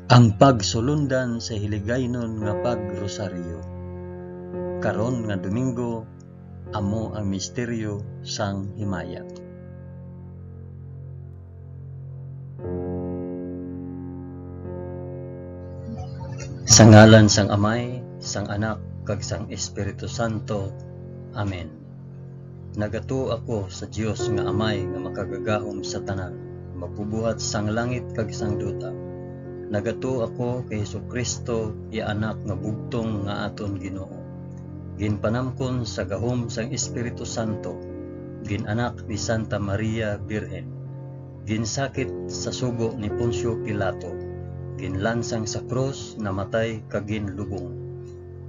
Ang pagsulundan sa hiligaynon nga pagrosaryo. Karon nga Domingo, amo ang misteryo sang himaya. Sa ngalan sang Amay, sang Anak, kag sang Espiritu Santo. Amen. Nagato ako sa Dios nga Amay nga makagagahom sa tanan, mapubuhat sang langit kag sang duta. Nagato ako kay Jesucristo, iya anak nga bugtong nga aton Ginoo. Ginpanamkon sa gahom sang Espiritu Santo, ginanak ni Santa Maria Birhen. Ginsakit sa sugo ni Poncio Pilato, ginlansang sa krus, namatay kag ginlubong.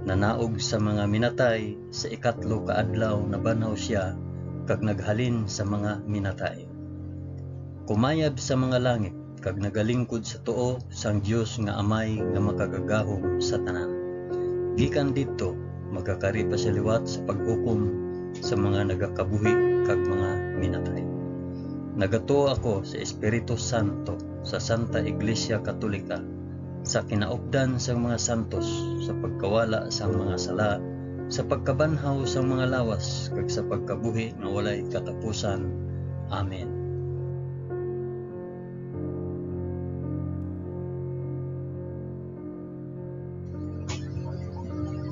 Nanaog sa mga minatay, sa ikatlo ka adlaw nabanaw siya kag naghalin sa mga minatay. Kumayab sa mga langit kag nagalingkod sa tuo sang Dios nga Amay nga makagagahom sa tanan. Gikan didto magkakari pa siya liwat sa paghukom sa mga nagakabuhi kag mga minatay. Nagato ako sa Espiritu Santo, sa Santa Iglesia Katolika, sa kinaupdan sang mga santos, sa pagkawala sang mga sala, sa pagkabanhaw sang mga lawas, kag sa pagkabuhi nga walay katapusan. Amen.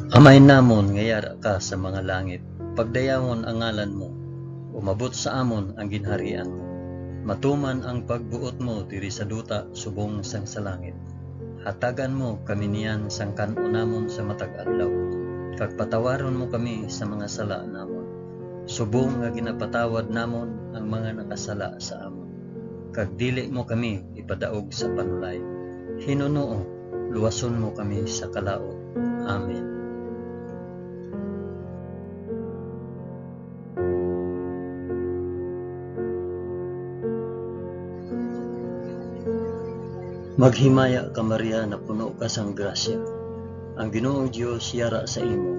Amay namon nga yara ka sa mga langit, pagdayawon ang ngalan mo, umabot sa amon ang ginharian mo. Matuman ang pagbuot mo diri sa duta subong sang sa langit. Hatagan mo kami niyan sang kan-o namon sa matag adlaw, kag patawaron mo kami sa mga sala namon, subong nga ginapatawad namon ang mga nakasala sa amon. Kag dili mo kami ipadaog sa panulay. Hinunoo, luwason mo kami sa kalaot. Amen. Maghimaya ka Maria na puno ka sang grasya. Ang Ginoong Dios yara sa imo.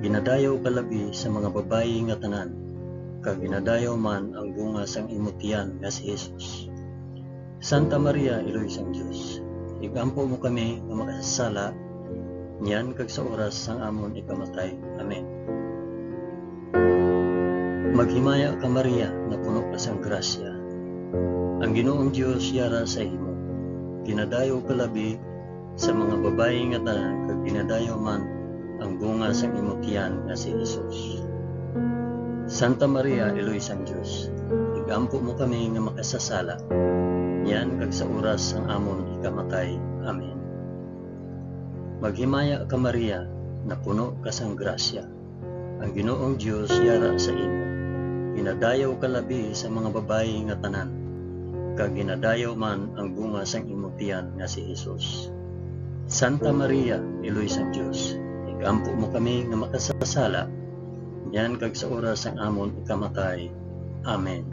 Ginadayaw ka labi sa mga babayi nga tanan, kag ginadayaw man ang bunga sang imo tiyan nga si Jesus. Santa Maria, Iloy sang Dios, igampo mo kami nga makasasala, niyan kag sa oras sang amon ikamatay. Amen. Maghimaya ka Maria na puno ka sang grasya. Ang Ginoong Dios yara sa imo. Ginadayaw ka labi sa mga babayi nga tanan, kag ginadayaw man ang bunga sang imo tiyan nga si Jesus. Santa Maria, Iloy sang Dios, igampo mo kami nga makasasala, niyan kag sa oras sang amon ikamatay. Amen. Maghimaya ka Maria na puno ka sang grasya. Ang Ginoong Dios yara sa imo. Ginadayaw ka labi sa mga babayi nga tanan, kag ginadayaw man ang bunga sang imo tiyan nga si Jesus. Santa Maria, Iloy sang Dios, igampo mo kami nga makasasala, yan kag sa oras sang amon ikamatay. Amen.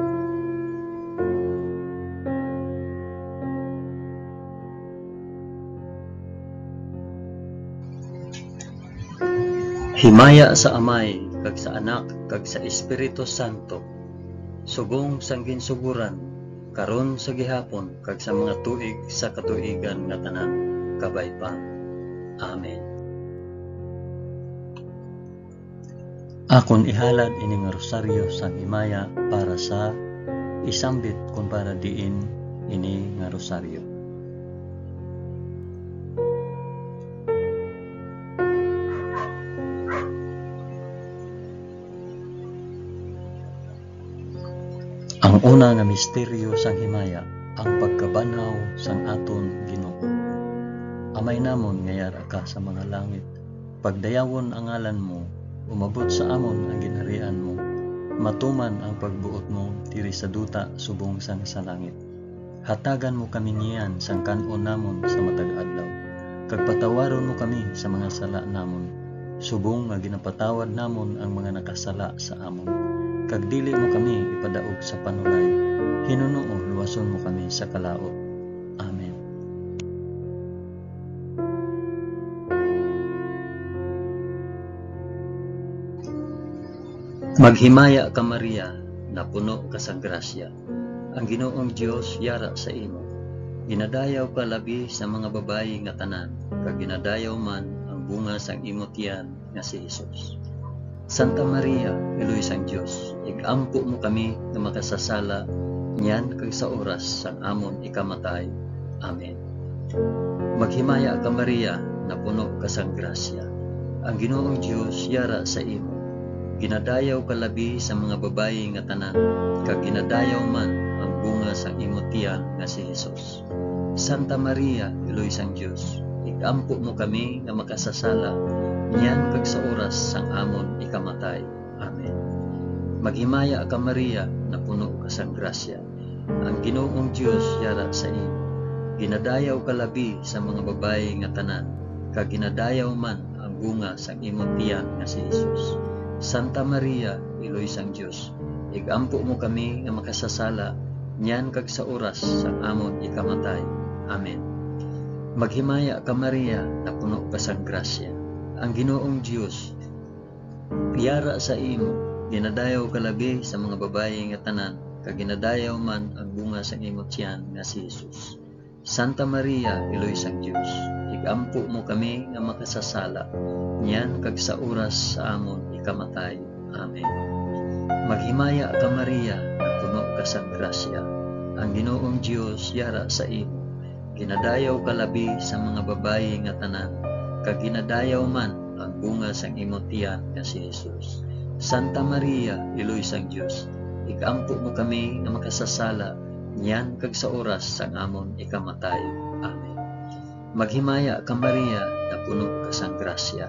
Himaya sa Amay, kag sa Anak, kag sa Espiritu Santo, subong sang ginsuguran, karon sa gihapon, kag sa mga tuig sa katuigan nga tanan, kabay pa. Amen. Akon ihalad ini nga rosaryo sang himaya para sa isambit kung para diin ini nga rosaryo. Ang una nga misteryo sang himaya, ang pagkabanhaw sang aton Ginoo. Amay namon nga yara ka sa mga langit, pagdayawon ang ngalan mo, umabot sa amon ang ginharian mo, matuman ang pagbuot mo diri sa duta subong sang sa langit. Hatagan mo kami niyan sang kan-o namon sa matag adlaw, kag patawaron mo kami sa mga sala namon, subong nga ginapatawad namon ang mga nakasala sa amon. Kag dili mo kami ipadaog sa panulay. Hinunoo, luwason mo kami sa kalaot. Amen. Maghimaya ka Maria na puno ka sa grasya. Ang Ginoong Dios yara sa imo. Ginadayaw ka labi sa mga babayi nga tanan, kag ginadayaw man ang bunga sang imong tiyan nga si Hesus. Santa Maria, Iloy sang Dios, igampo mo kami nga makasasala niyan kag sa oras sang amon ikamatay. Amen. Maghimaya ka Maria, na puno ka sang grasya. Ang Ginoong Dios yara sa imo. Ginadayaw ka labi sa mga babayi nga tanan, kag ginadayaw man ang bunga sang imong tiyan nga si Hesus. Santa Maria, Iloy sang Dios, igampo mo kami nga makasasala niyan kag sa oras sang amon ikamatay. Amen. Maghimaya ka Maria, na puno ka sang grasya. Ang Ginoong Dios yara sa imo. Ginadayaw ka labi sa mga babayi nga tanan, kag ginadayaw man ang bunga sang imong tiyan nga si Hesus. Santa Maria, Iloy sang Dios, igampo mo kami nga makasasala niyan kag sa oras sang amon ikamatay. Amen. Maghimaya ka Maria, na puno ka sang grasya. Ang Ginoong Dios yara sa imo. Ginadayaw ka labi sa mga babayi nga tanan, kag ginadayaw man ang bunga sang imong tiyan nga si Hesus. Santa Maria, Iloy sang Dios, igampo mo kami nga makasasala niyan kag sa oras sa amon ikamatay. Amen. Maghimaya ka Maria, na puno ka sang grasya. Ang Ginoong Dios yara sa imo. Ginadayaw ka labi sa mga babayi nga tanan, kag ginadayaw man ang bunga sang imong tiyan nga si Hesus. Santa Maria, Iloy sang Dios, igampo mo kami nga makasasala niyan kag sa oras sang amon ikamatay. Amen. Maghimaya ka Maria, na puno ka sang grasya.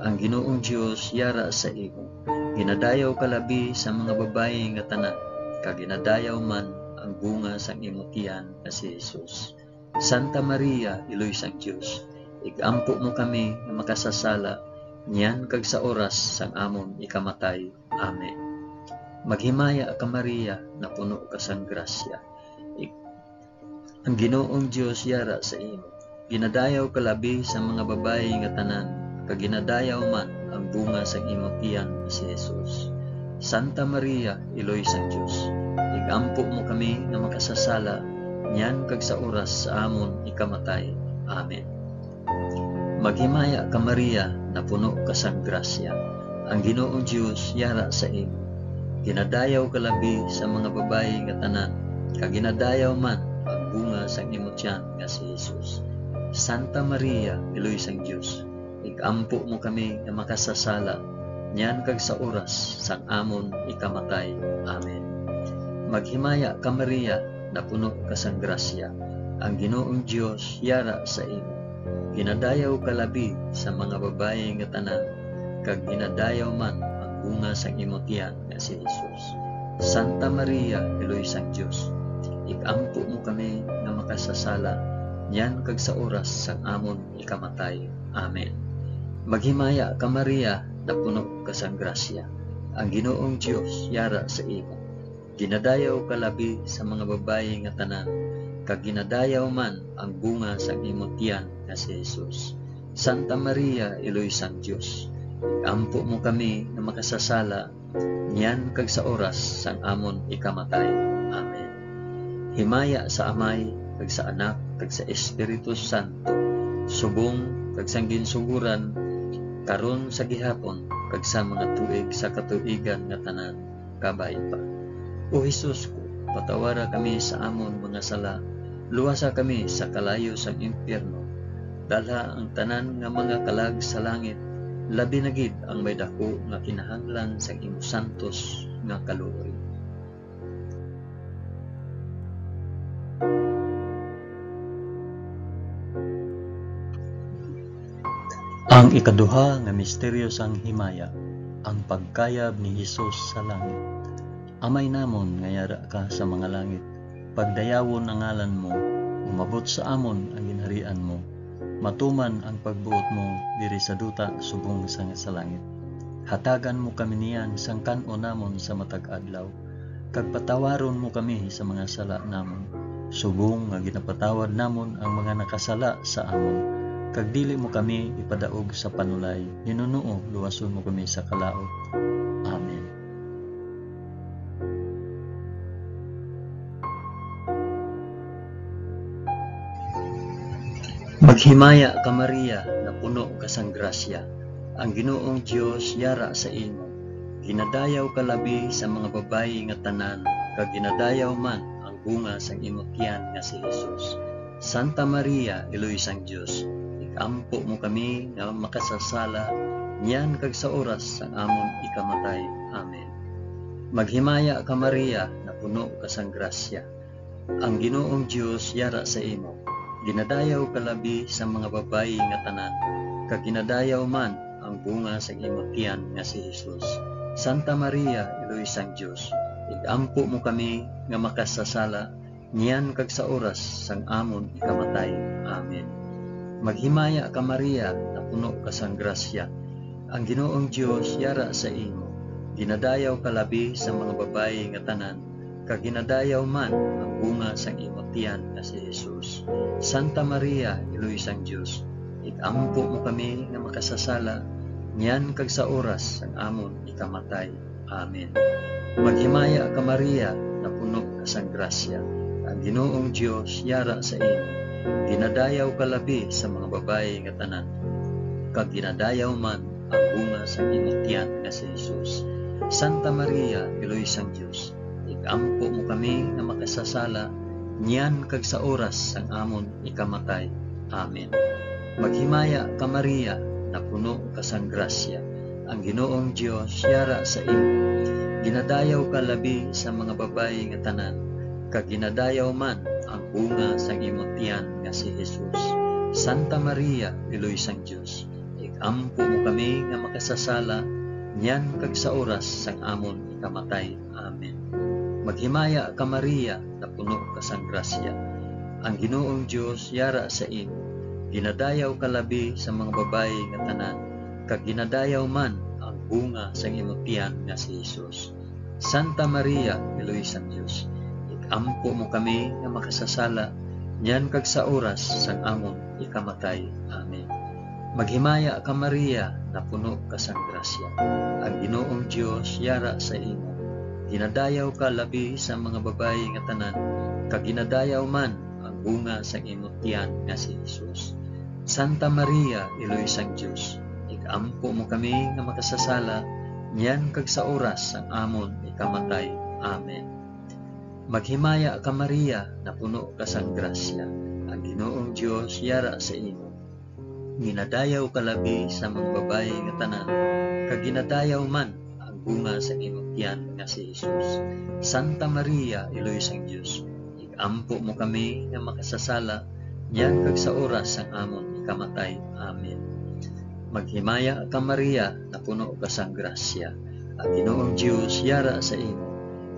Ang Ginoong Dios yara sa imo. Ginadayaw ka labi sa mga babayi nga tanan, kag ginadayaw man ang bunga sang imong tiyan nga si Hesus. Santa Maria, Iloy sang Dios, igampo mo kami nga makasasala niyan kag sa oras sang amon ikamatay. Amen. Maghimaya ka Maria, na puno ka sang grasya. Ang Ginoong Dios yara sa imo. Ginadayaw ka labi sa mga babayi nga tanan, kag ginadayaw man ang bunga sang imong tiyan nga si Hesus. Santa Maria, Iloy sang Dios, igampo mo kami nga makasasala niyan kag sa oras sa amon ikamatay. Amen. Maghimaya ka Maria, na puno ka sang grasya. Ang Ginoong Dios yara sa imo. Ginadayaw ka labi sa mga babayi nga tanan, kag ginadayaw man ang bunga sang imong tiyan nga si Hesus. Santa Maria, Iloy sang Dios, igampo mo kami nga makasasala niyan kag sa oras sang amon ikamatay. Amen. Maghimaya ka Maria, na puno ka sang grasya. Ang Ginoong Dios yara sa imo. Ginadayaw ka labi sa mga babayi nga tanan, kag ginadayaw man ang bunga sang imong tiyan nga si Hesus. Santa Maria, Iloy sang Dios, igampo mo kami nga makasasala niyan kag sa oras sang amon ikamatay. Amen. Maghimaya ka Maria, na puno ka sang grasya. Ang Ginoong Dios yara sa imo. Ginadayaw ka labi sa mga babayi nga tanan, kag ginadayaw man ang bunga sang imong tiyan nga si Hesus. Santa Maria, Iloy sang Dios, igampo mo kami nga makasasala niyan kag sa oras sang amon ikamatay. Amen. Himaya sa Amay, kag sa Anak, kag sa Espiritu Santo, subong kag sang ginsuguran karon sa gihapon, kag sa mga tuig sa katuigan nga tanan kabay pa. O Hesus ko, patawara kami sa amon mga sala, luwasa kami sa kalayo sang impyerno, dalha ang tanan nga mga kalag sa langit, labi na gid ang may dako nga kinahanglan sang imo santos nga kaluoy. Ang ikaduha nga misteryo sang himaya, ang pagkayab ni Hesus sa langit. Amay namon nga yara ka sa mga langit, pagdayawon ang ngalan mo, umabot sa amon ang ginharian mo, matuman ang pagbuot mo diri sa duta subong sa langit. Hatagan mo kami niyan sang kan-o namon sa matag adlaw, kag patawaron mo kami sa mga sala namon, subong nga ginapatawad namon ang mga nakasala sa amon, kag dili mo kami ipadaog sa panulay, ninuno luwason mo kami sa kalaot. Amen. Maghimaya ka Maria, na puno ka sang grasya. Ang Ginoong Dios yara sa imo. Ginadayaw ka labi sa mga babayi nga tanan, kag ginadayaw man ang bunga sang imong tiyan nga si Jesus. Santa Maria, Iloy sang Dios, ikampo mo kami nga makasasala, niyan kag sa oras sang amon ikamatay. Amen. Maghimaya ka Maria, na puno ka sang grasya. Ang Ginoong Dios yara sa imo. Ginadayaw ka labi sa mga babayi nga tanan, kag ginadayaw man ang bunga sang imong tiyan nga si Jesus. Santa Maria, Iloy sang Dios, igampo mo kami nga makasasala, niyan kag sa oras sang amon ikamatay. Amen. Maghimaya ka Maria, na puno ka sang grasya. Ang Ginoong Dios yara sa imo. Ginadayaw ka labi sa mga babayi nga tanan, kag ginadayaw man ang bunga sang imong tiyan nga si Jesus. Santa Maria, Iloy sang Dios, igampo mo kami nga makasasala, niyan kag sa oras sang amon ikamatay. Amen. Maghimaya ka Maria, na puno ka sang grasya. Ang Ginoong Dios yara sa imo. Ginadayaw ka labi sa mga babayi nga tanan, kag ginadayaw man ang bunga sang imong tiyan nga si Jesus. Santa Maria, Iloy sang Dios, igampo mo kami nga makasasala, niyan kag sa oras sang amon ikamatay. Amen. Maghimaya ka Maria, na puno ka sang grasya. Ang Ginoong Dios yara sa imo. Ginadayaw ka labi sa mga babayi nga tanan, kag ginadayaw man ang bunga sang imong tiyan nga si Jesus. Santa Maria, Iloy sang Dios, igampo mo kami nga makasasala, niyan kag sa oras sang amon ikamatay. Amen. Maghimaya ka Maria, na puno ka sang grasya. Ang Ginoong Dios yara sa imo. Ginadayaw ka labi sa mga babayi nga tanan, kag ginadayaw man ang bunga sang imong tiyan nga si Jesus. Santa Maria, Iloy sang Dios, igampo mo kami nga makasasala, niyan kag sa oras sang amon ikamatay. Amen. Maghimaya ka Maria, na puno ka sang grasya. Ang Ginoong Dios yara sa imo. Ginadayaw ka labi sa mga babayi nga tanan, kag ginadayaw man ang bunga sang imong tiyan nga si Jesus. Santa Maria, Iloy sang Dios, igampo mo kami nga makasasala, niyan kag sa oras sang amon ikamatay. Amen. Maghimaya ka Maria, na puno ka sang grasya. Ang Ginoong Dios yara sa imo. Ginadayaw ka labi sa mga babayi nga tanan, kag ginadayaw man ang bunga sang imong tiyan nga si Jesus. Santa Maria, Iloy sang Dios, igampo mo kami nga makasasala, niyan kag sa oras sang amon ikamatay. Amen. Maghimaya ka Maria, na puno ka sang grasya. Ang Ginoong Dios yara sa imo.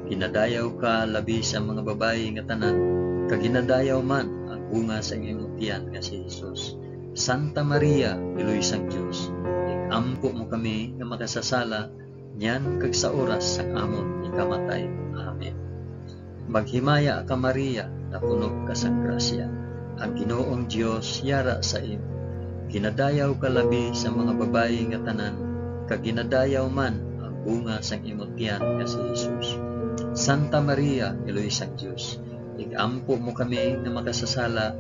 Ginadayaw ka labi sa mga babayi nga tanan, kag ginadayaw man ang bunga sang imong tiyan nga si Jesus. Santa Maria, Iloy sang Dios, igampo mo kami nga makasasala, niyan kag sa oras sang amon ikamatay. Amen. Maghimaya ka Maria, na puno ka sang grasya. Ang Ginoong Dios yara sa imo. Ginadayaw ka labi sa mga babayi nga tanan, kag ginadayaw man ang bunga sang imong tiyan nga si Jesus. Santa Maria, Iloy sang Dios, igampo mo kami nga makasasala,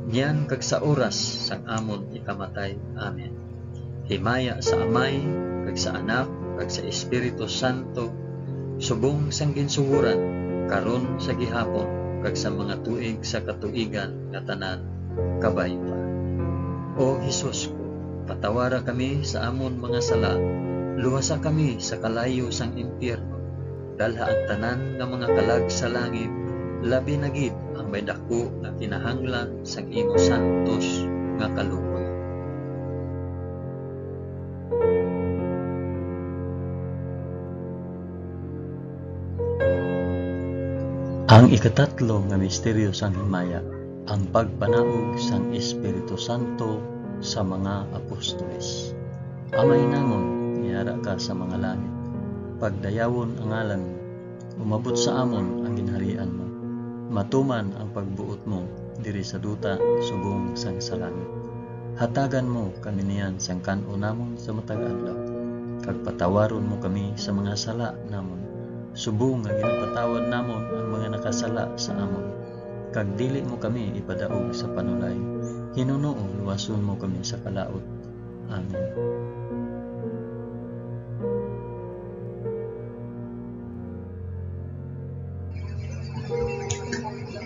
niyan kag sa oras sang amon ikamatay. Amen. Himaya sa Amay, kag sa Anak, kag sa Espiritu Santo, subong sang ginsuhuran, karon sa gihapon, kag sa mga tuig sa katuigan nga tanan kabay pa. O Hesus ko, patawara kami sa amon mga sala, luwasa kami sa kalayo sang impyerno, dalha ang tanan nga mga kalag sa langit, labi na gid ang may dako nga kinahanglan sang imo santos nga kaluoy. Ang ikatatlo nga misteryo sang himaya, ang pagpanaog sang Espiritu Santo sa mga apostoles. Amay namon, niyara ka sa mga langit, pagdayawon ang ngalan mo, umabot sa amon ang ginharian mo, matuman ang pagbuot mo diri sa duta subong sang sa langit. Hatagan mo kami niyan sang kan-o namon sa matag adlaw, kag patawaron mo kami sa mga sala namon, subong nga ginapatawad namon ang mga nakasala sa amon, kag dili mo kami ipadaog sa panulay, Hinunoo, luwason mo kami sa kalaot. Amen.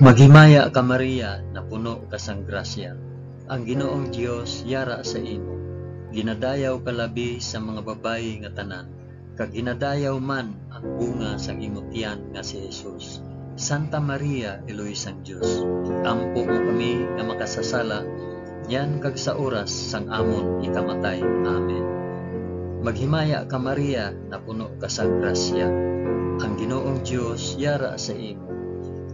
Maghimaya ka Maria, na puno ka sang grasya. Ang Ginoong Dios yara sa imo. Ginadayaw ka labi sa mga babayi nga tanan, kag ginadayaw man ang bunga sang imong tiyan nga si Jesus. Santa Maria, Eloy sang Dios, ampo mo kami nga makasasala, yan kag sa oras sang amon ikamatay. Amen. Maghimaya ka Maria, na puno ka sang grasya. Ang Ginoong Dios yara sa imo.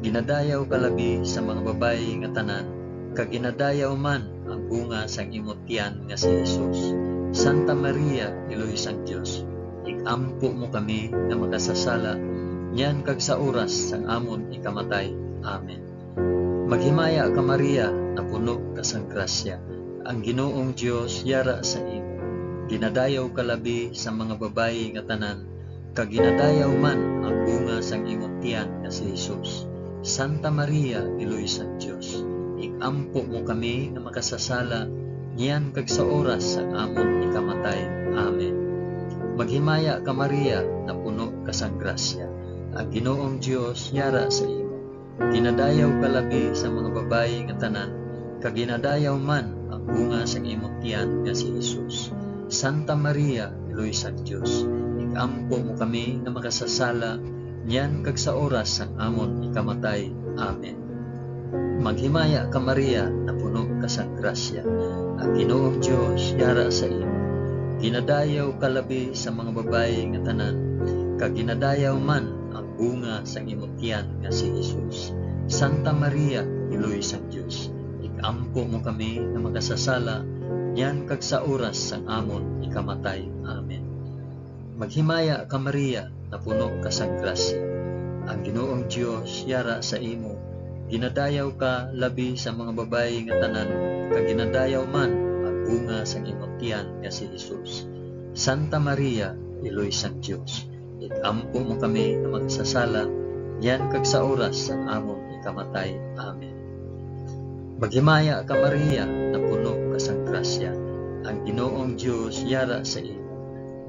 Ginadayaw ka labi sa mga babayi nga tanan, kag ginadayaw man ang bunga sang imong tiyan nga si Jesus. Santa Maria, Eloy sang Dios, ikampo mo kami nga makasasala, yan kag sa oras sang amon ikamatay. Amen. Maghimaya ka Maria, na puno ka sang grasya. Ang Ginoong Dios yara sa imo. Ginadayaw ka labi sa mga babayi nga tanan, kag ginadayaw man ang bunga sang imong tiyan nga si Jesus. Santa Maria, Eloy sang Dios, ikampo mo kami nga makasasala, niyan kag sa oras sang amon ikamatay. Amen. Maghimaya ka Maria, na puno ka sang grasya. Ang Ginoong Dios yara sa imo. Ginadayaw ka labi sa mga babayi nga tanan, kag ginadayaw man ang bunga sang imong tiyan nga si Jesus. Santa Maria, Eloy sang Dios, ikampo mo kami nga makasasala, niyan kag sa oras sang amon ikamatay. Amen. Maghimaya ka Maria, na puno ka sang grasya. Ang Ginoong Dios yara sa imo. Ginadayaw ka labi sa mga babayi nga tanan, kag ginadayaw man ang bunga sang imong tiyan nga si Jesus. Santa Maria, Eloy sang Dios, ikampo mo kami nga makasasala, niyan kag sa oras sang amon ikamatay. Amen. Maghimaya ka Maria, na puno ka sang grasya. Ang Ginoong Dios yara sa imo. Ginadayaw ka labi sa mga babayi nga tanan, kag ginadayaw man ang bunga sang imong tiyan nga si Jesus. Santa Maria, Eloy sang Dios, ikampo mo kami nga magsasala, yan kag sa oras sang amon ikamatay. Amen. Maghimaya ka Maria, na puno ka sang grasya. Ang Ginoong Dios yara sa imo.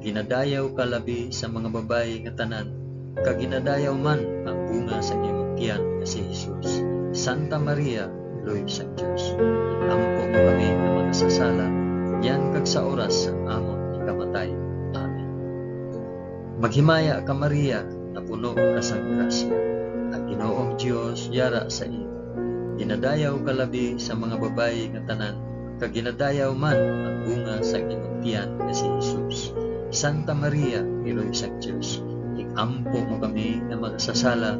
Ginadayaw ka labi sa mga babayi nga tanan, kag ginadayaw man ang bunga sang imong tiyan nga si Jesus. Santa Maria, Eloy sang Dios, ikampo mo kami nga magsasala, yan kag sa oras sang amon ikamatay. Amen. Maghimaya ka Maria, na puno ka sang grasya. Ang Ginoong Dios yara sa imo. Ginadayaw ka labi sa mga babayi nga tanan, kag ginadayaw man ang bunga sang imong tiyan nga si Jesus. Santa Maria, Eloy sang Dios, ikampo mo kami nga magsasala,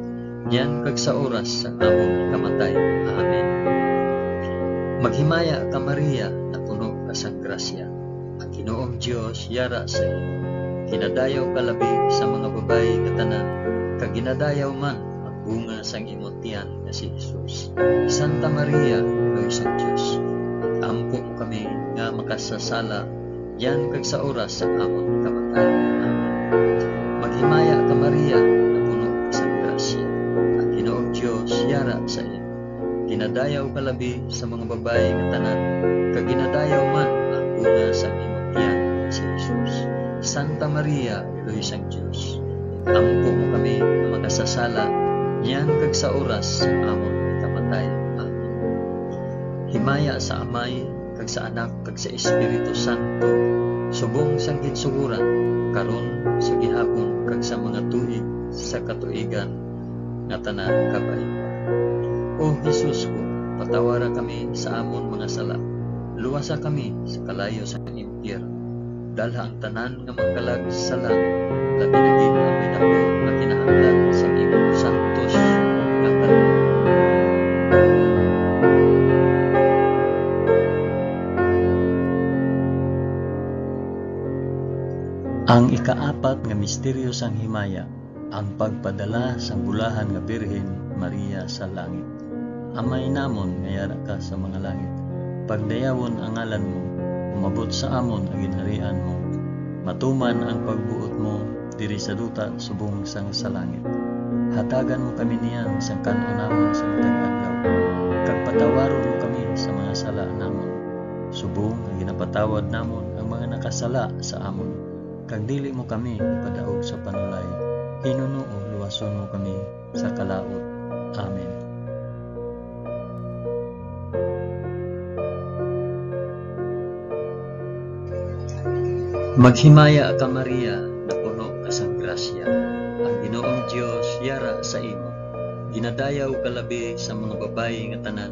yan kag sa oras sang amon ikamatay. Amen. Maghimaya ka Maria, na puno ka sang grasya. Ang Ginoong Dios yara sa imo. Ginadayaw ka labi sa mga babayi nga tanan, kag ginadayaw man ang bunga sang imong tiyan nga si Jesus. Santa Maria, Eloy sang Dios, ikampo mo kami nga makasasala, yan kag sa oras sang amon ikamatay. Amen. Maghimaya ka Maria, na puno ka sang grasya. Ang Ginoong Dios yara sa imo. Ginadayaw ka labi sa mga babayi nga tanan, kag ginadayaw man ang bunga sang imong tiyan nga si Jesus. Santa Maria, Eloy sang Dios, ikampo mo kami nga makasasala, yan kag sa oras sang amon ikamatay. Amen. Himaya sa Amay, kag sa Anak, kag sa Espiritu Santo, subong sang ginsuguran, karon sa gihapon, kag sa mga tuig sa katuigan nga tanan kabay. O Jesus ko, patawara kami sa amon mga sala, luwasa kami sa kalayo sa impyerno, dalha ang tanan nga magkalag sa langit, labi na gid ang minabo nga kinahanglan sa imong santos nga tanan. Ang ikaapat nga misteryo sang himaya, ang pagpadala sang bulahan nga Birhen Maria sa langit. Amay namon nga yara ka sa mga langit, pagdayawon ang ngalan mo, umabot sa amon ang ginharian mo, matuman ang pagbuot mo diri sa duta subong sang sa langit. Hatagan mo kami niyan sang kanon namon sa matag adlaw, kag patawaron mo kami sa mga sala namon, ipatawad namon ang mga nakasala sa amon, kag dili mo kami ipadaog sa panulay, hinunoo luwason mo kami sa kalaot. Amen. Maghimaya ka Maria, na puno ka sang grasya, ang Ginoong Dios yara sa imo. Ginadayaw ka labi sa mga babayi nga tanan,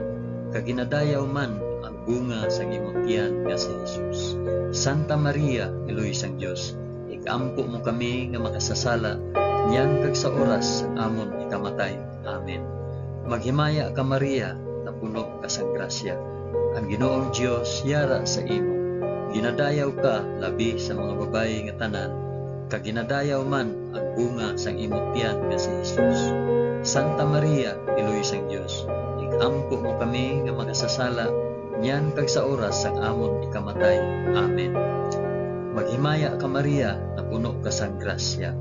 kag ginadayaw man ang bunga sa imong tiyan nga si Jesus. Santa Maria, Iloy sang Dios, ikampo mo kami nga makasasala, niyan kag sa oras sang amon ikamatay. Amen. Maghimaya ka Maria, na puno ka sang grasya, ang Ginoong Dios yara sa imo. Ginadayaw ka labi sa mga babayi nga tanan, kag ginadayaw man ang bunga sang imong tiyan nga si Jesus. Santa Maria, Iloy sang Dios, ikampo mo kami nga makasasala, niyan kag sa oras sang amon ikamatay. Amen. Maghimaya ka Maria, na puno ka sang grasya,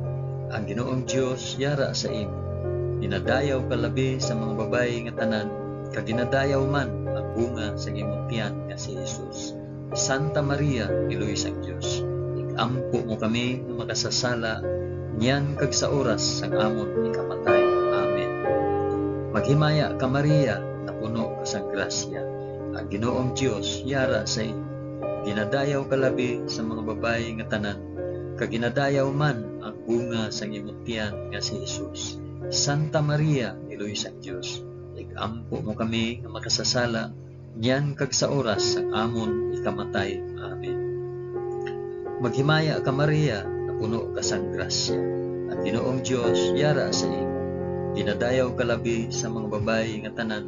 ang Ginoong Dios yara sa imo. Ginadayaw ka labi sa mga babayi nga tanan, kag ginadayaw man ang bunga sang imong tiyan nga si Jesus. Santa Maria, Iloy sang Dios, ikampo mo kami nga makasasala, niyan kag sa oras sang amon ikamatay. Amen. Maghimaya ka Maria, na puno ka sang grasya, ang Ginoong Dios yara sa imo. Ginadayaw ka labi sa mga babayi nga tanan, kag ginadayaw man ang bunga sang imong tiyan nga si Jesus. Santa Maria, Iloy sang Dios, ikampo mo kami nga makasasala, niyan kag sa oras sang amon ikamatay. Amen. Maghimaya ka Maria, na puno ka sang grasya, ang Ginoong Dios yara sa imo. Ginadayaw ka labi sa mga babayi nga tanan,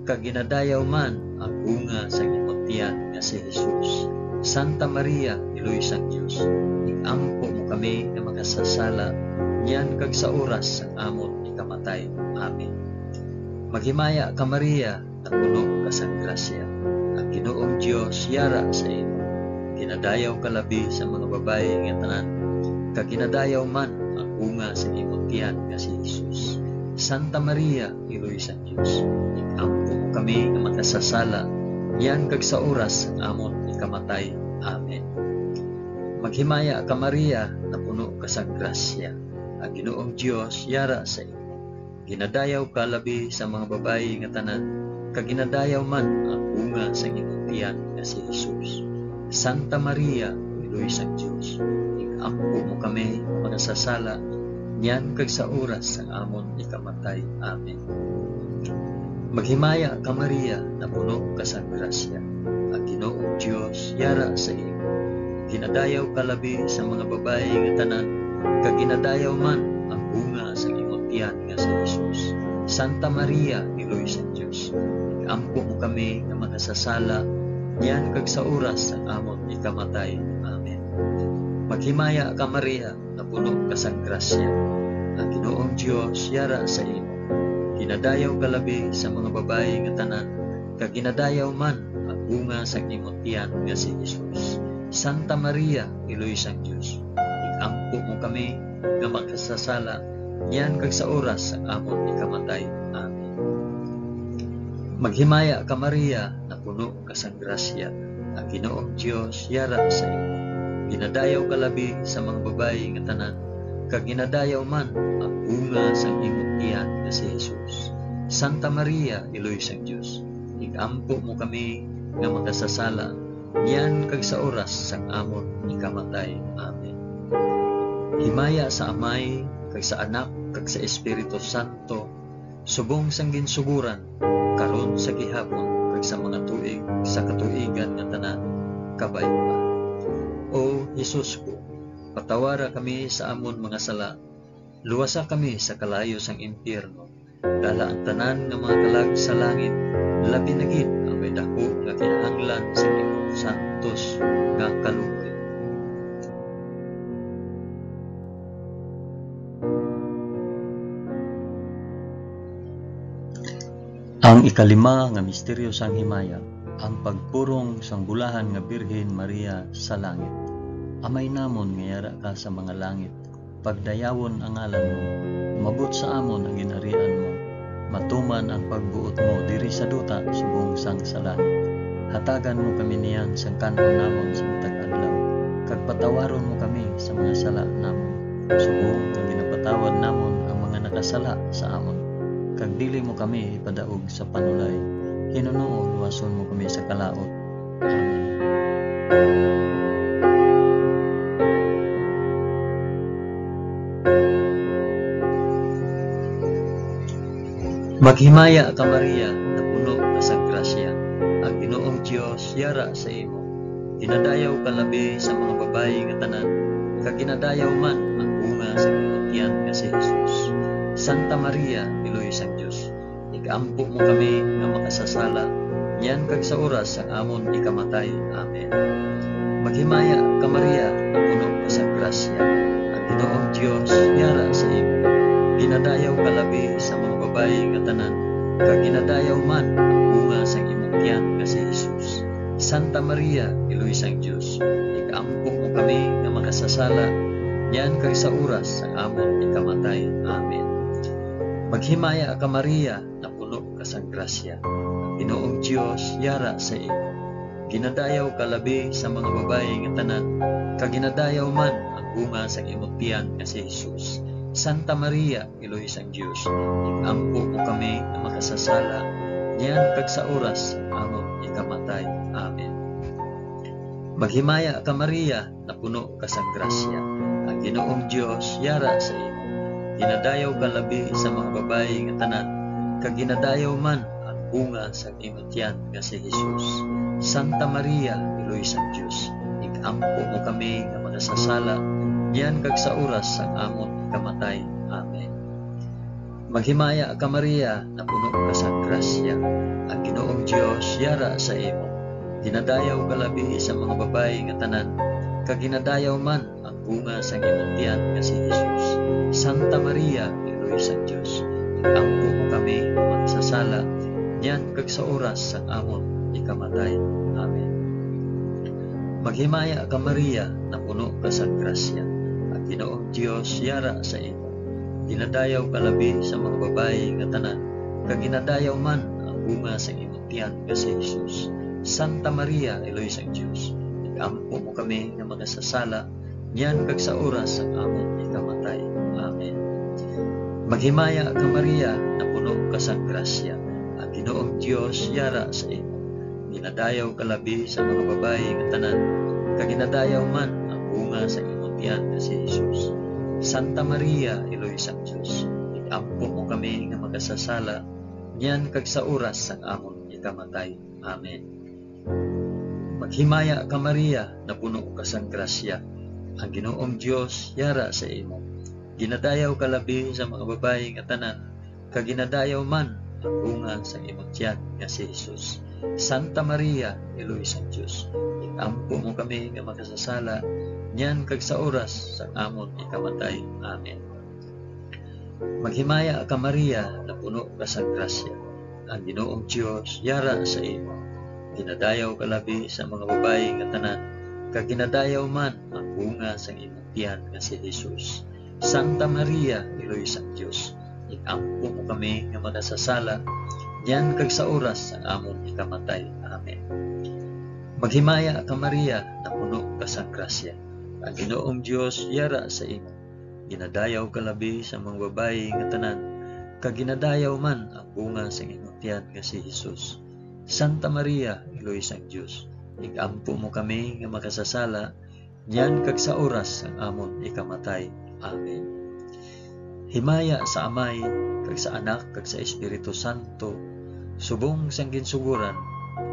kag ginadayaw man ang bunga sang imong tiyan nga si Jesus. Santa Maria, Iloy sang Dios, ikampo mo kami nga makasasala, niyan kag sa oras sang amon ikamatay. Amen. Maghimaya ka Maria, na puno ka sang grasya, ang Ginoong Dios yara sa imo. Ginadayaw ka labi sa mga babayi nga tanan, kag ginadayaw man ang bunga sa imong tiyan nga si Jesus. Santa Maria, Iloy sang Dios, ikampo mo kami nga makasasala, niyan kag sa oras sang amon ikamatay. Amen. Maghimaya ka Maria, na puno ka sang grasya, ang Ginoong Dios yara sa imo. Ginadayaw ka labi sa mga babayi nga tanan, kag ginadayaw man ang bunga sa imong tiyan nga si Jesus. Santa Maria, Iloy sang Dios, ikampo mo kami nga makasasala, niyan kag sa oras sang amon ikamatay. Amen. Maghimaya ka Maria, na puno ka sang grasya, ang Ginoong Dios yara sa imo. Ginadayaw ka labi sa mga babayi nga tanan, kag ginadayaw man ang bunga sa imong tiyan nga si Jesus. Santa Maria, Iloy sang Dios, ikampo mo kami nga makasasala, niyan kag sa oras sang amon ikamatay. Amen. Maghimaya ka Maria, na puno ka sang grasya, ang Ginoong Dios yara sa imo. Ginadayaw ka labi sa mga babayi nga tanan, kag ginadayaw man ang bunga sang imong tiyan nga si Jesus. Santa Maria, Iloy sang Dios, ikampo mo kami nga makasasala, niyan kag sa oras sang amon ikamatay. Amen. Maghimaya ka Maria, na puno ka sang grasya, ang Ginoong Dios yara sa imo. Ginadayaw ka labi sa mga babayi nga tanan, kag ginadayaw man ang bunga sang imong tiyan nga si Jesus. Santa Maria, Iloy sang Dios, ikampo mo kami nga makasasala, niyan kag sa oras sang amon ikamatay. Amen. Himaya sa Amay, kag sa Anak, kag sa Espiritu Santo, subong sang ginsuguran, karon sa gihapon, kag sa mga tuig, sa katuigan nga tanan, kabay pa. O Jesus ko, patawara kami sa amon mga sala, luwasa kami sa kalayo sang impyerno, dala ang tanan nga mga kalag sa langit, labi na gid ang may dako nga kinahanglan sa imong santos nga kalugit. Ang ikalima nga misteryo sang himaya, ang pagpurong sang bulahan nga Birhen Maria sa langit. Amay namon nga yara ka sa mga langit, pagdayawon ang ngalan mo, umabot sa amon ang ginharian mo, matuman ang pagbuot mo diri sa duta subong sang sa langit. Hatagan mo kami niyan sang kanon namon sa matag adlaw, kag patawaron mo kami sa mga sala namon. Subong nga ginapatawad namon ang mga nakasala sa amon, kag dili mo kami ipadaog sa panulay. Hinuno luwason mo kami sa kalaot. Amen. Maghimaya ka Maria, na puno ka sa grasya. Ang Ginoong Dios yara sa imo. Ginadayaw ka labi sa mga babayi nga tanan, kag ginadayaw man ang bunga sa imong tiyan nga si Jesus. Santa Maria, Piloy sang Dios, ikampo mo kami nga makasasala, niyan kag sa oras ang amon ikamatay. Amen. Maghimaya ka Maria, na puno ka sa grasya. Ang Ginoong Dios yara sa imo. Ginadayaw ka labi sa mga babayi nga tanan, kag ginadayaw man ang bunga sa imong tiyan nga si Jesus. Santa Maria, Piloy sang Dios, ikampo mo kami nga makasasala, niyan kag sa oras ang amon ikamatay. Amen. Maghimaya ka Maria, na puno ka sa grasya. Ang Ginoong Dios yara sa imo. Ginadayaw ka labi sa mga babayi nga tanan, kag ginadayaw man ang bunga sa imong tiyan nga si Jesus. Santa Maria, Piloy sang Dios, ikampo mo kami nga makasasala, niyan kag sa oras ang amon ikamatay. Amen. Maghimaya ka Maria, na puno ka sa grasya. Ang Ginoong Dios yara sa imo. Ginadayaw ka labi sa mga babayi nga tanan, kag ginadayaw man ang bunga sa imong tiyan nga si Jesus. Santa Maria, Piloy sang Dios, ikampo mo kami nga makasasala, niyan kag sa oras ang amon ikamatay. Amen. Maghimaya ka Maria, na puno ka sa grasya. Ang Ginoong Dios yara sa imo. Ginadayaw ka labi sa mga babayi nga tanan, kag ginadayaw man ang bunga sa imong tiyan nga si Jesus. Santa Maria, Piloy sang Dios, ikampo mo kami nga makasasala, niyan kag sa oras ang amon ikamatay. Amen. Maghimaya ka Maria, na puno ka sa grasya. Ang Ginoong Dios yara sa imo. Ginadayaw ka labi sa mga babayi nga tanan, kag ginadayaw man ang bunga sa imong tiyan nga si Jesus. Santa Maria, Piloy sang Dios, ikampo mo kami nga makasasala, niyan kag sa oras ang amon ikamatay. Amen. Maghimaya ka Maria, na puno ka sa grasya. Ang Ginoong Dios yara sa imo. Ginadayaw ka labi sa mga babayi nga tanan, kag ginadayaw man ang bunga sa imong tiyan nga si Jesus. Santa Maria, Piloy sang Dios, ikampo mo kami nga makasasala, niyan kag sa oras ang amon ikamatay. Amen. Maghimaya ka Maria, na puno ka sa grasya. Ang Ginoong Dios yara sa imo. Ginadayaw ka labi sa mga babayi nga tanan, kag ginadayaw man ang bunga sa imong tiyan nga si Jesus. Santa Maria, Piloy sang Dios, ikampo mo kami nga makasasala, niyan kag sa oras sa amon ikamatay. Amen. Maghimaya ka Maria, na puno ka sa grasya. Ang Ginoong Dios yara sa imo. Ginadayaw ka labi sa mga babayi nga tanan, kag ginadayaw man ang bunga sa imong tiyan nga si Jesus. Santa Maria, Piloy sang Dios, ikampo mo kami nga makasasala, niyan kag sa oras ang amon ikamatay. Amen. Maghimaya ka Maria, na puno ka sa grasya. Ang Ginoong Dios yara sa imo. Ginadayaw ka labi sa mga babayi nga tanan, kag ginadayaw man ang bunga sa imong tiyan nga si Jesus. Santa Maria, Piloy sang Dios, ikampo mo kami nga makasasala, niyan kag sa oras ang amon ikamatay. Amen. Himaya sa Amay, kag sa Anak, kag sa Espiritu Santo, subong sang ginsuguran,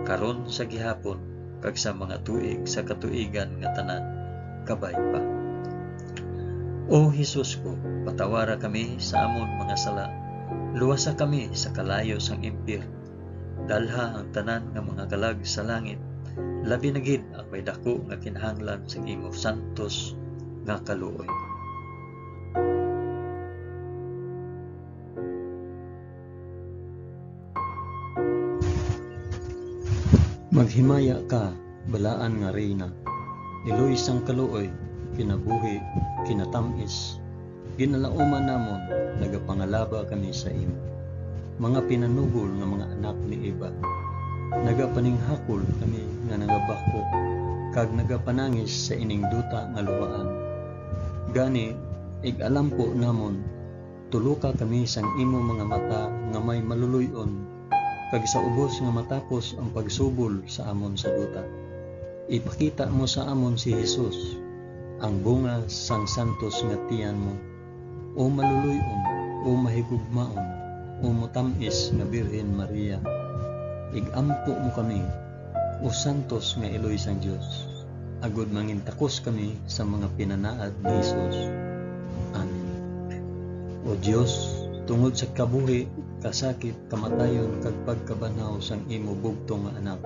karon sa gihapon, kag sa mga tuig sa katuigan nga tanan, kabay pa. O Jesus ko, patawara kami sa amon mga sala, luwasa kami sa kalayo sang impyerno, dalha ang tanan nga mga kalag sa langit, labi na gid ang may dako nga kinahanglan sa imo santos nga kaluoy. Maghimaya ka, balaan nga reyna, iloy sang kaluoy, kinabuhi, kinatamis, ginalauman namon, nagapangalaba kami sa imo. Mga pinanugol nga mga anak ni Eva, Nagapaninghakol kami nga nagabako, kag nagapanangis sa ining duta nga luwaan. Gani, alam po namon, tulo ka kami sang imo mga mata nga may maluluyon, kag sa ubos nga matapos ang pagsubol sa amon sa duta. Ipakita mo sa amon si Jesus, ang bunga sang santos nga tiyan mo, o maluluyon, o mahigugmaon, o mutamis nga Birhen Maria. Igampo mo kami, o santos nga Eloy sang Dios, agud mangintakos kami sa mga pinanaad ni Jesus. Amen. O Dios, tungod sa kabuhi, kasakit, kamatayon, kag pagkabanhaw sang imo bugtong nga anak,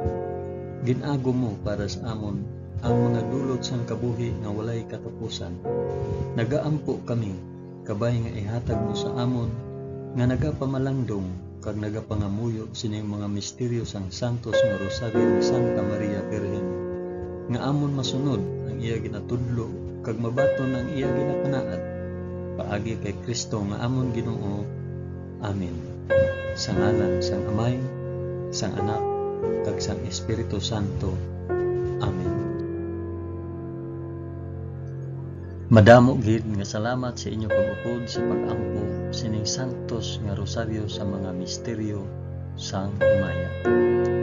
ginago mo para sa amon ang mga dulot sang kabuhi nga walay katapusan. Nagaampo kami, kabay nga ihatag mo sa amon nga nagapamalandong kag nagapangamuyo sining mga misteryo sang santos nga rosaryo ni Santa Maria Birhen, nga amon masunod ang iya ginatudlo kag mabaton ang iya ginapanaad, paagi kay Kristo nga amon Ginoo. Amen. Sa ngalan sang Amay, sang Anak, kag sang Espiritu Santo. Amen. Madamo gid nga salamat sa inyo pag-upod sa pag-ampo sining santos nga rosaryo sa mga misteryo sang Himaya.